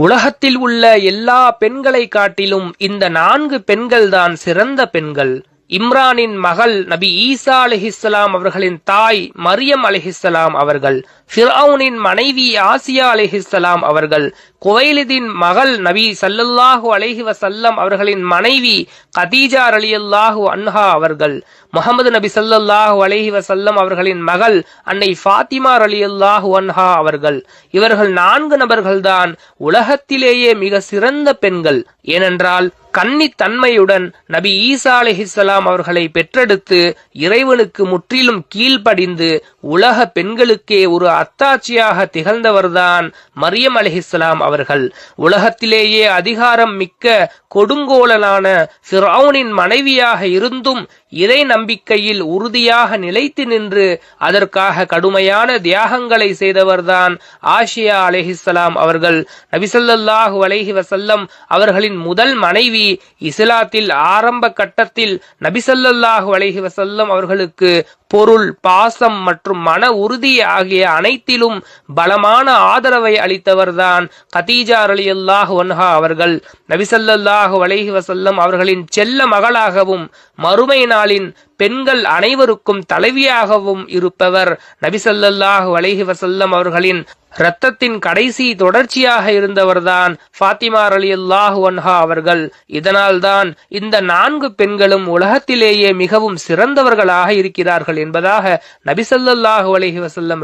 உலகத்தில் உள்ள எல்லா பெண்களை காட்டிலும் இந்த 4 பெண்கள்தான் சிறந்த பெண்கள். இம்ரானின் மகள் நபி ஈசா அலைஹிஸ்ஸலாம் அவர்களின் தாய் மரியம் அலைஹிஸ்ஸலாம் அவர்கள், ஃபிர்அவுனின் மனைவி ஆசியா அலைஹிஸ்ஸலாம் அவர்கள், குவைலிதின் மகள் நபி ஸல்லல்லாஹு அலைஹி வஸல்லம் அவர்களின் மனைவி கதீஜா ரலியல்லாஹு அன்ஹா அவர்கள், முஹம்மது நபி ஸல்லல்லாஹு அலைஹி வஸல்லம் அவர்களின் மகள் அன்னை ஃபாத்திமா ரலியல்லாஹு அன்ஹா அவர்கள். இவர்கள் 4 நபர்கள்தான் உலகத்திலேயே மிக சிறந்த பெண்கள். ஏனென்றால் கன்னித்தன்மையுடன் நபி ஈசா அலைஹிஸ்ஸலாம் அவர்களை பெற்றெடுத்து இறைவனுக்கு முற்றிலும் கீழ்ப்படிந்து உலக பெண்களுக்கே ஒரு அத்தாட்சியாக திகழ்ந்தவர்தான் மரியம் அலைஹிஸ்ஸலாம் அவர்கள். உலகத்திலேயே அதிகாரம் மிக்க கொடுங்கோலனான ஃபிர்அவுனின் மனைவியாக இருந்தும் இறை நம்பிக்கையில் உறுதியாக நிலைத்து நின்று அதற்காக கடுமையான தியாகங்களை செய்தவர்தான் ஆசியா அலைஹிஸ்ஸலாம் அவர்கள். நபி ஸல்லல்லாஹு அலைஹி வஸல்லம் அவர்களின் முதல் மனைவி இஸ்லாத்தில் ஆரம்ப கட்டத்தில் நபி ஸல்லல்லாஹு அலைஹி வஸல்லம் அவர்களுக்கு பொருள், பாசம் மற்றும் மன உறுதி ஆகிய அனைத்திலும் பலமான ஆதரவை அளித்தவர்தான் கதீஜா ரலியல்லாஹு அன்ஹா அவர்கள். நபி ஸல்லல்லாஹு அலைஹி வஸல்லம் அவர்களின் செல்ல மகளாகவும் மறுமை நாளின் பெண்கள் அனைவருக்கும் தலைவியாகவும் இருப்பவர் நபி ஸல்லல்லாஹு அலைஹி வஸல்லம் அவர்களின் இரத்தத்தின் கடைசி தொடர்ச்சியாக இருந்தவர்தான் ஃபாத்திமா ரலியல்லாஹு அன்ஹா அவர்கள். இதனால்தான் இந்த 4 பெண்களும் உலகத்திலேயே மிகவும் சிறந்தவர்களாக இருக்கிறார்கள் என்பதாக நபி ஸல்லல்லாஹு அலைஹி வஸல்லம்